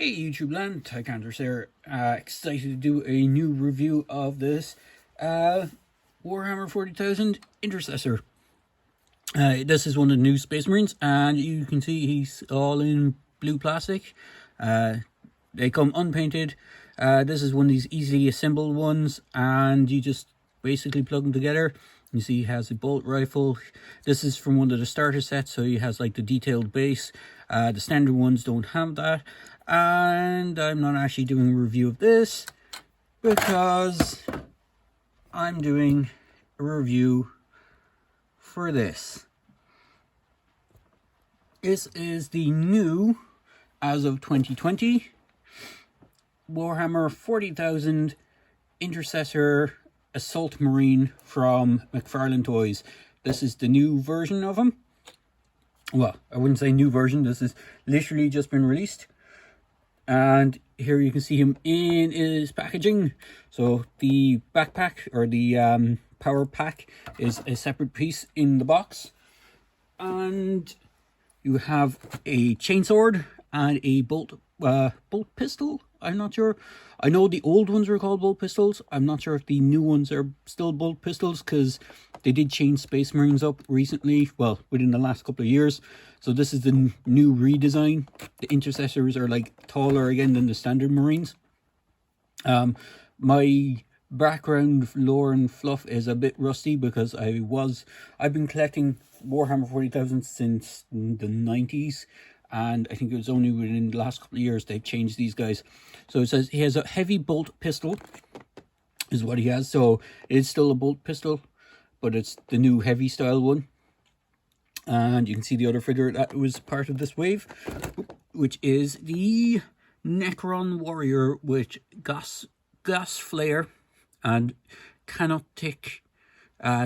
Hey YouTube land, Tycanters here. Excited to do a new review of this Warhammer 40,000 Intercessor. This is one of the new Space Marines, and you can see he's all in blue plastic. They come unpainted. This is one of these easily assembled ones, and you just basically plug them together. You see he has a bolt rifle. This is from one of the starter sets, so he has like the detailed base. The standard ones don't have that. And I'm not actually doing a review of this because I'm doing a review for this. This is the new, as of 2020, Warhammer 40,000 Intercessor Assault Marine from Mcfarlane Toys. This is the new version of him. Well, I wouldn't say new version. This has literally just been released. And here you can see him in his packaging. So the backpack, or the power pack, is a separate piece in the box. And you have a chainsword and a bolt pistol. I'm not sure. I know the old ones were called bolt pistols. I'm not sure if the new ones are still bolt pistols, because they did change Space Marines up recently, well, within the last couple of years. So this is the new redesign. The Intercessors are like taller again than the standard Marines. My background lore and fluff is a bit rusty because I've been collecting Warhammer 40,000 since the 90s. And I think it was only within the last couple of years they've changed these guys. So it says he has a heavy bolt pistol, is what he has. So it's still a bolt pistol, but it's the new heavy style one. And you can see the other figure that was part of this wave, which is the Necron Warrior with gas flare and cannot tick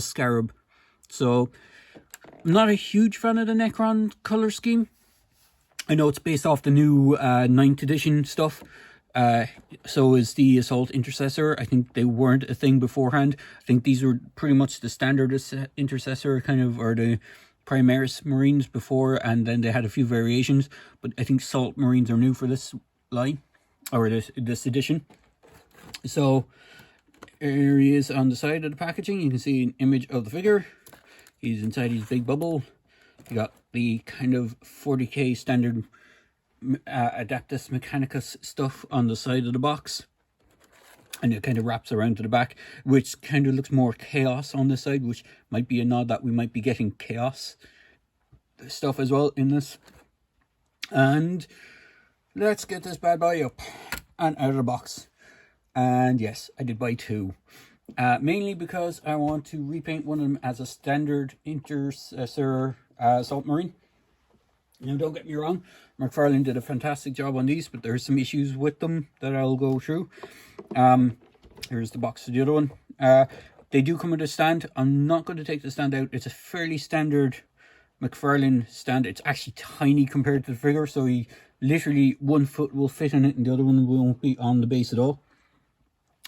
scarab. So I'm not a huge fan of the Necron color scheme. I know it's based off the new 9th edition stuff. So is the Assault Intercessor. I think they weren't a thing beforehand. I think these were pretty much the standard Intercessor kind of, or the primaris Marines before, and then they had a few variations. But I think Assault Marines are new for this line, or this edition. So here he is on the side of the packaging. You can see an image of the figure. He's inside his big bubble. You got the kind of 40k standard Adeptus Mechanicus stuff on the side of the box, and it kind of wraps around to the back, which kind of looks more chaos on this side, which might be a nod that we might be getting chaos stuff as well in this. And let's get this bad boy up and out of the box. And yes, I did buy two, mainly because I want to repaint one of them as a standard Intercessor Assault Marine. Now, don't get me wrong, Mcfarlane did a fantastic job on these, but there's some issues with them that I'll go through. Here's the box for the other one. They do come with a stand. I'm not going to take the stand out. It's a fairly standard Mcfarlane stand. It's actually tiny compared to the figure, so he literally, one foot will fit in it and the other one won't be on the base at all.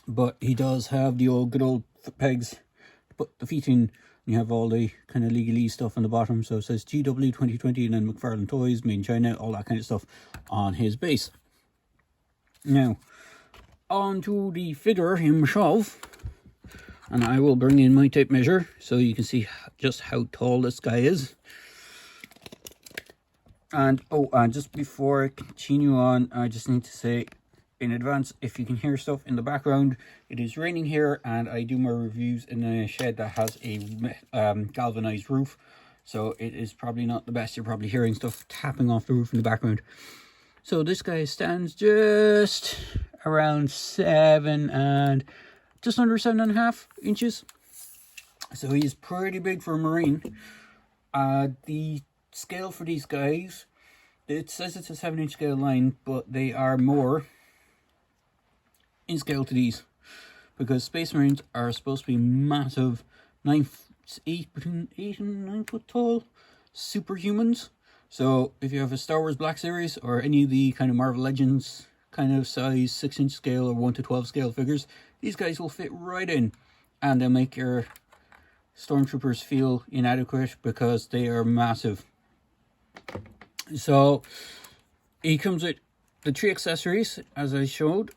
But he does have the good old pegs to put the feet in. You have all the kind of legalese stuff on the bottom. So it says GW 2020 and then Mcfarlane Toys, made in China, all that kind of stuff on his base. Now, on to the figure himself. And I will bring in my tape measure so you can see just how tall this guy is. And, just before I continue on, I just need to say in advance, if you can hear stuff in the background, it is raining here, and I do my reviews in a shed that has a galvanized roof, so it is probably not the best. You're probably hearing stuff tapping off the roof in the background. So this guy stands just around just under 7.5 inches. So he's pretty big for a Marine. The scale for these guys, it says it's a 7-inch scale line, but they are more in scale to these, because Space Marines are supposed to be massive, between 8 and 9 foot tall superhumans. So if you have a Star Wars Black Series or any of the kind of Marvel Legends kind of size 6-inch scale or 1:12 scale figures, these guys will fit right in, and they'll make your stormtroopers feel inadequate because they are massive. So he comes with the 3 accessories, as I showed,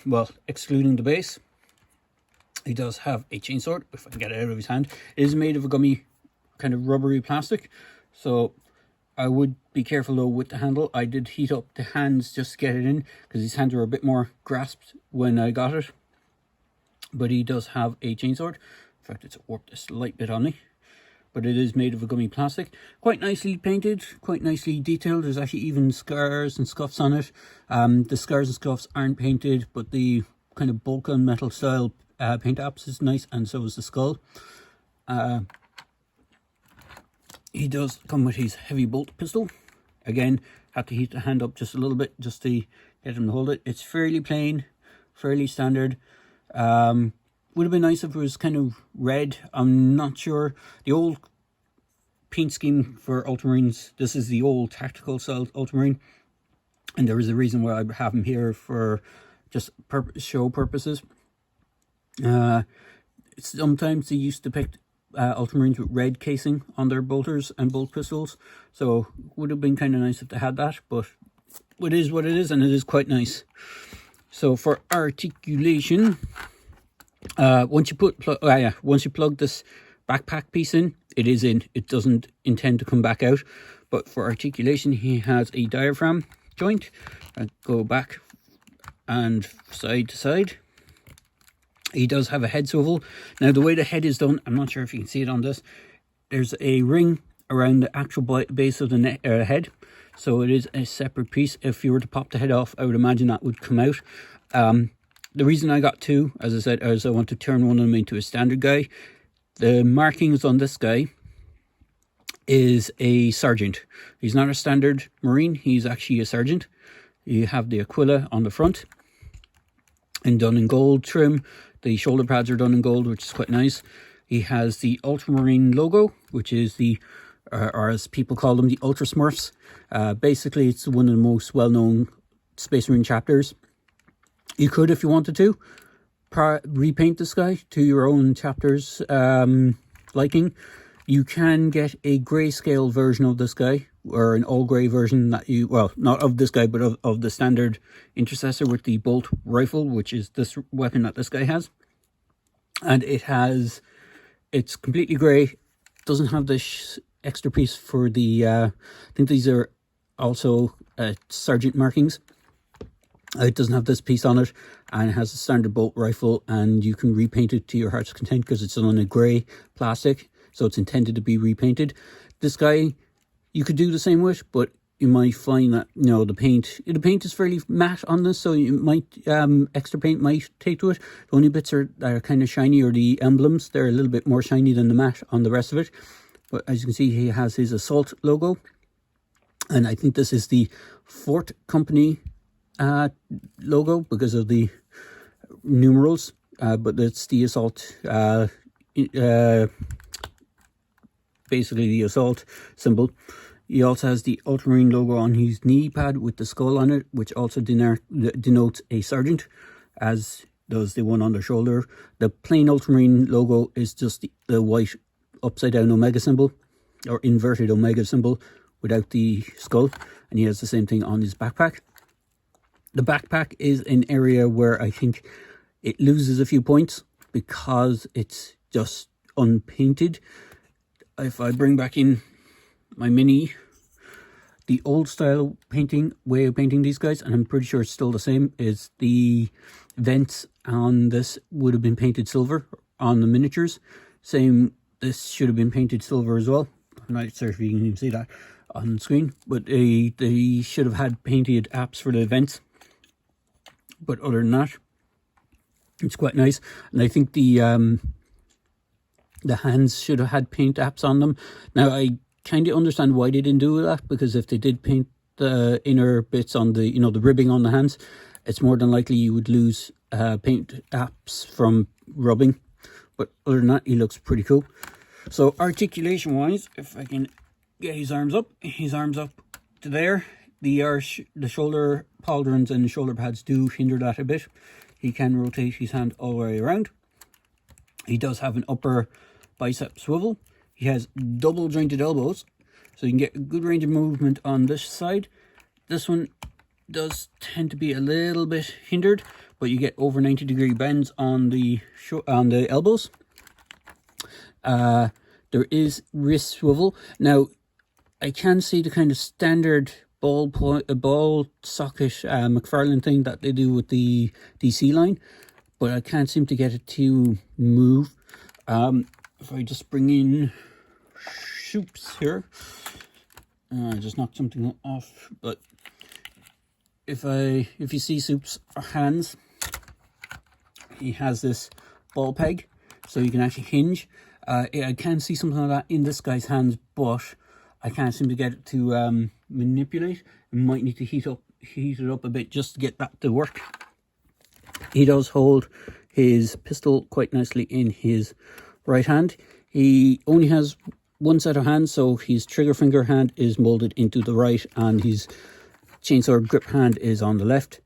well, excluding the base, he does have a chainsword, if I can get it out of his hand. It is made of a gummy, kind of rubbery plastic, so I would be careful though with the handle. I did heat up the hands just to get it in, because his hands were a bit more grasped when I got it. But he does have a chainsword. In fact, it's warped a slight bit on me. But it is made of a gummy plastic. Quite nicely painted, quite nicely detailed. There's actually even scars and scuffs on it. The scars and scuffs aren't painted, but the kind of bulk and metal style paint apps is nice, and so is the skull. He does come with his heavy bolt pistol. Again, have to heat the hand up just a little bit just to get him to hold it. It's fairly plain, fairly standard. Would have been nice if it was kind of red. I'm not sure. The old paint scheme for Ultramarines, this is the old tactical style Ultramarine, and there is a reason why I have him here for just show purposes. Sometimes they used to pick Ultramarines with red casing on their bolters and bolt pistols, so would have been kind of nice if they had that, but it is what it is, and it is quite nice. So for articulation, once you plug this backpack piece in, it is in. It doesn't intend to come back out. But for articulation, he has a diaphragm joint. Go back and side to side. He does have a head swivel. Now, the way the head is done, I'm not sure if you can see it on this. There's a ring around the actual base of the head. So it is a separate piece. If you were to pop the head off, I would imagine that would come out. The reason I got two, as I said, is I want to turn one of them into a standard guy. The markings on this guy is a sergeant. He's not a standard Marine, he's actually a sergeant. You have the Aquila on the front and done in gold trim. The shoulder pads are done in gold, which is quite nice. He has the Ultramarine logo, which is the, or as people call them, the Ultra Smurfs. Basically, it's one of the most well-known Space Marine chapters. You could, if you wanted to, repaint this guy to your own chapter's liking. You can get a grayscale version of this guy, or an all-grey version that you, well, not of this guy, but of the standard intercessor with the bolt rifle, which is this weapon that this guy has. And it's completely grey, doesn't have this extra piece for the, I think these are also sergeant markings. It doesn't have this piece on it, and it has a standard bolt rifle, and you can repaint it to your heart's content because it's on a grey plastic, so it's intended to be repainted. This guy, you could do the same with, but you might find that, you know, the paint is fairly matte on this, so you might, extra paint might take to it. The only bits that are kind of shiny are the emblems. They're a little bit more shiny than the matte on the rest of it. But as you can see, he has his Assault logo, and I think this is the Fort Company logo because of the numerals, but it's the Assault, basically the Assault symbol. He also has the Ultramarine logo on his knee pad with the skull on it, which also denotes a sergeant, as does the one on the shoulder. The plain Ultramarine logo is just the white upside down Omega symbol, or inverted Omega symbol, without the skull, and he has the same thing on his backpack. The backpack is an area where I think it loses a few points because it's just unpainted. If I bring back in my mini, the old style way of painting these guys, and I'm pretty sure it's still the same, is the vents on this would have been painted silver on the miniatures. Same, this should have been painted silver as well. I'm not sure if you can even see that on the screen, but they should have had painted apps for the vents. But other than that, it's quite nice. And I think the hands should have had paint apps on them. Now, I kind of understand why they didn't do that, because if they did paint the inner bits on the, you know, the ribbing on the hands, it's more than likely you would lose paint apps from rubbing. But other than that, he looks pretty cool. So articulation wise, if I can get his arms up to there, the shoulder pauldrons and the shoulder pads do hinder that a bit. He can rotate his hand all the way around. He does have an upper bicep swivel. He has double jointed elbows, so you can get a good range of movement on this side. This one does tend to be a little bit hindered, but you get over 90-degree bends on the elbows. There is wrist swivel. Now, I can see the kind of standard ball socket Mcfarlane thing that they do with the DC line, but I can't seem to get it to move. If I just bring in Soups here, I just knocked something off, but if you see Soup's hands, he has this ball peg, so you can actually hinge. I can see something like that in this guy's hands, but I can't seem to get it to manipulate. I might need to heat it up a bit just to get that to work. He does hold his pistol quite nicely in his right hand. He only has one set of hands, so his trigger finger hand is molded into the right and his chainsaw grip hand is on the left.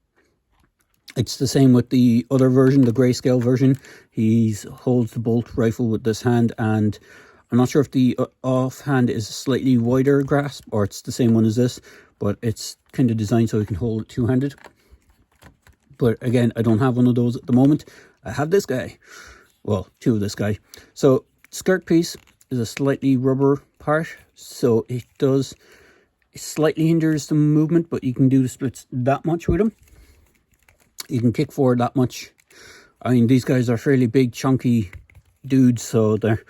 It's the same with the other version, the grayscale version. He holds the bolt rifle with this hand, and I'm not sure if the offhand is a slightly wider grasp or it's the same one as this, but it's kind of designed so he can hold it two-handed. But again, I don't have one of those at the moment. I have this guy. Well, two of this guy. So skirt piece is a slightly rubber part, so it slightly hinders the movement, but you can do the splits that much with them. You can kick forward that much. I mean, these guys are fairly big, chunky dudes, so their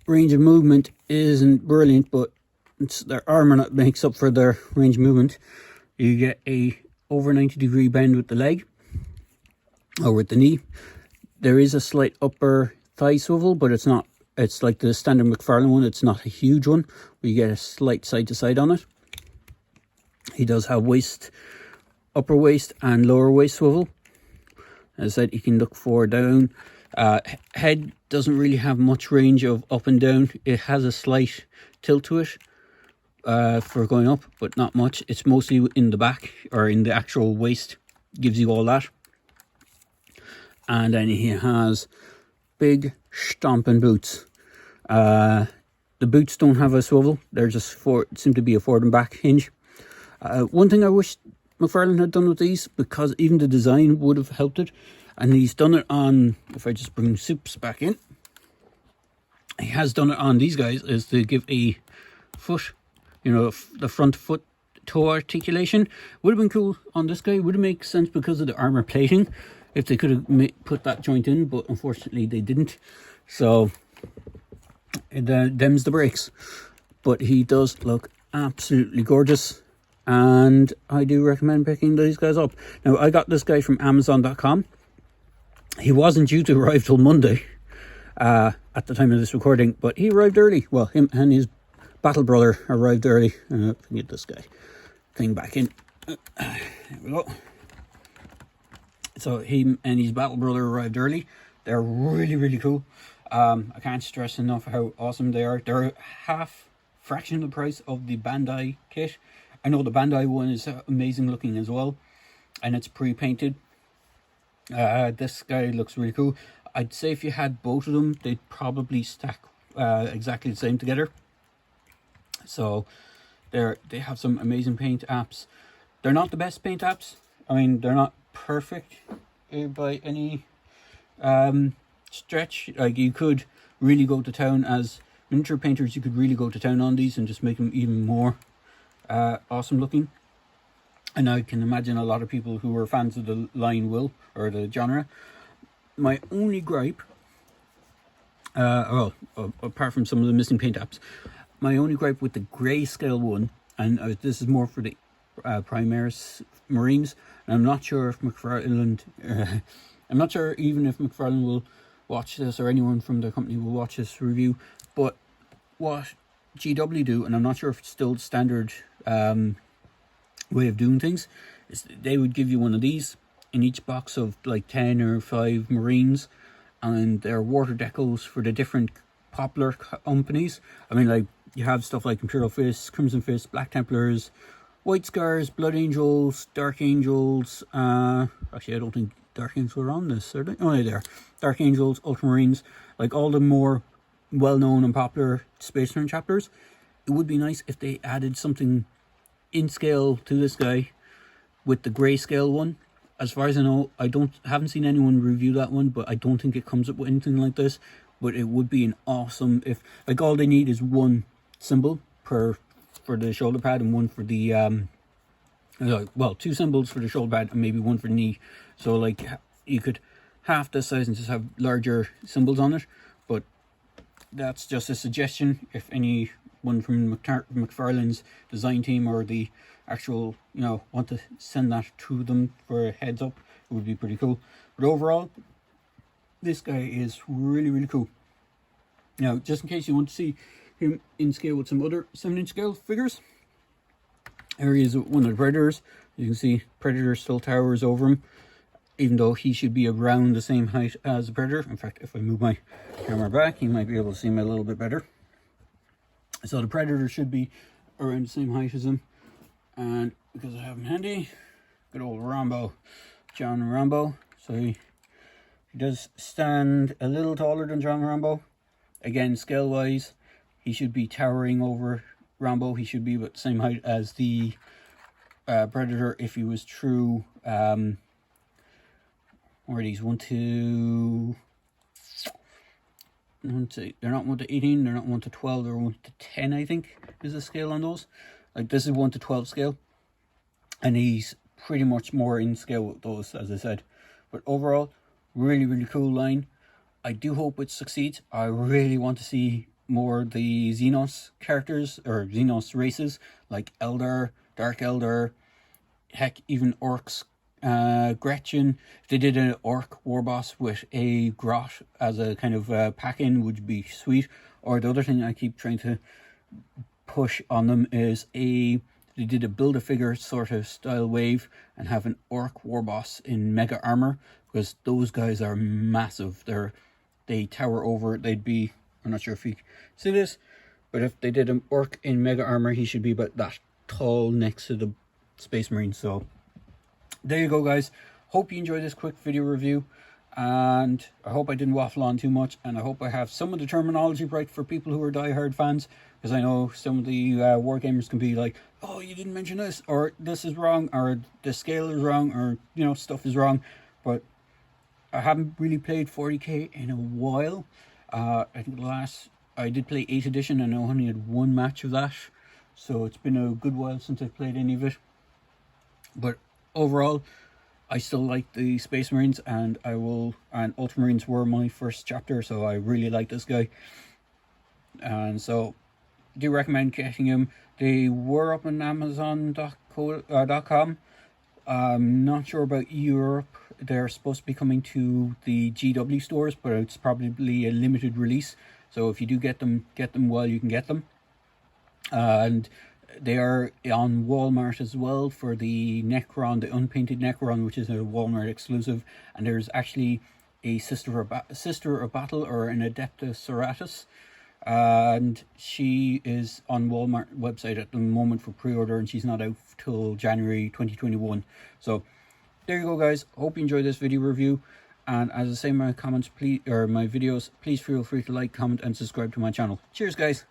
range of movement isn't brilliant, but it's their armor that makes up for their range of movement. You get a over 90-degree bend with the leg, or with the knee. There is a slight upper thigh swivel, but it's not. It's like the standard Mcfarlane one. It's not a huge one. We get a slight side to side on it. He does have upper waist and lower waist swivel. As I said, you can look forward, down. Head doesn't really have much range of up and down. It has a slight tilt to it for going up, but not much. It's mostly in the back or in the actual waist. Gives you all that. And then he has big stomping boots. The boots don't have a swivel. They're just seem to be a forward and back hinge. One thing I wish Mcfarlane had done with these, because even the design would have helped it, and he's done it on, if I just bring Soups back in, he has done it on these guys, is to give a foot, the front foot toe articulation. Would have been cool on this guy. Would have made sense because of the armor plating, if they could have put that joint in, but unfortunately they didn't. So them's the breaks. But he does look absolutely gorgeous, and I do recommend picking these guys up. Now, I got this guy from Amazon.com. He wasn't due to arrive till Monday at the time of this recording, but he arrived early. Well, him and his battle brother arrived early. Get this guy thing back in. There we go. So him and his battle brother arrived early. They're really, really cool. I can't stress enough how awesome they are. They're fraction of the price of the Bandai kit. I know the Bandai one is amazing looking as well, and it's pre-painted. This guy looks really cool. I'd say if you had both of them, they'd probably stack exactly the same together. So they have some amazing paint apps. They're not the best paint apps. I mean, they're not perfect by any stretch. Like, you could really go to town as miniature painters. You could really go to town on these and just make them even more awesome looking. And I can imagine a lot of people who are fans of the line will, or the genre. My only gripe, apart from some of the missing paint apps, my only gripe with the grayscale one, and this is more for the primaris Marines, and I'm not sure if Mcfarlane, I'm not sure even if Mcfarlane will watch this, or anyone from the company will watch this review, but what GW do, and I'm not sure if it's still the standard way of doing things, is they would give you one of these in each box of like 10 or 5 Marines, and their water decals for the different popular companies. I mean, like, you have stuff like Imperial Fists, Crimson Fists, Black Templars, White Scars, Blood Angels, Dark Angels. Actually, I don't think Dark Angels are on this, are they? Oh, yeah, they are. Dark Angels, Ultramarines, like all the more well-known and popular Space Marine chapters. It would be nice if they added something in scale to this guy with the grayscale one. As far as I know, haven't seen anyone review that one, but I don't think it comes up with anything like this. But it would be an awesome, if like all they need is one symbol for the shoulder pad and one for the well, two symbols for the shoulder pad and maybe one for the knee. So like you could half the size and just have larger symbols on it. But that's just a suggestion. If anyone from Mcfarlane's design team or the actual, you know, want to send that to them for a heads up, it would be pretty cool. But overall, this guy is really, really cool. Now, just in case you want to see him in scale with some other 7-inch scale figures, here he is with one of the Predators. You can see Predator still towers over him, even though he should be around the same height as the Predator. In fact, if I move my camera back, you might be able to see me a little bit better. So the Predator should be around the same height as him. And because I have him handy, good old Rambo, John Rambo. So he does stand a little taller than John Rambo. Again, scale-wise, he should be towering over Rambo. He should be about the same height as the Predator if he was true. Where are these? 1 to... They're not 1 to 18, they're not 1 to 12, they're 1 to 10, I think, is the scale on those. Like, this is 1 to 12 scale. And he's pretty much more in scale with those, as I said. But overall, really, really cool line. I do hope it succeeds. I really want to see more of the Xenos characters, or Xenos races, like Eldar, Dark Eldar, heck, even Orcs, Gretchen. If they did an Orc war boss with a Grot as a kind of pack-in, would be sweet. Or the other thing I keep trying to push on them is they did a Build-A-Figure sort of style wave and have an Orc war boss in mega armor, because those guys are massive. They tower over. They'd be, I'm not sure if you see this, but if they did an Orc in mega armor, he should be about that tall next to the Space Marine. So there you go, guys. Hope you enjoyed this quick video review, and I hope I didn't waffle on too much, and I hope I have some of the terminology right for people who are diehard fans, because I know some of the wargamers can be like, oh, you didn't mention this, or this is wrong, or the scale is wrong, or, you know, stuff is wrong. But I haven't really played 40k in a while. I think I did play 8th edition, and I only had one match of that, so it's been a good while since I've played any of it. But overall, I still like the Space Marines, and Ultramarines were my first chapter, so I really like this guy. And so, do recommend getting him. They were up on Amazon.com. I'm not sure about Europe. They're supposed to be coming to the GW stores, but it's probably a limited release. So if you do get them while you can get them. And they are on Walmart as well for the Necron, the unpainted Necron, which is a Walmart exclusive. And there's actually a Sister of Battle, or an Adepta Sororitas. And she is on Walmart website at the moment for pre-order, and she's not out till January 2021. So there you go, guys. Hope you enjoyed this video review, and as I say in my comments, my videos, please feel free to like, comment, and subscribe to my channel. Cheers, guys.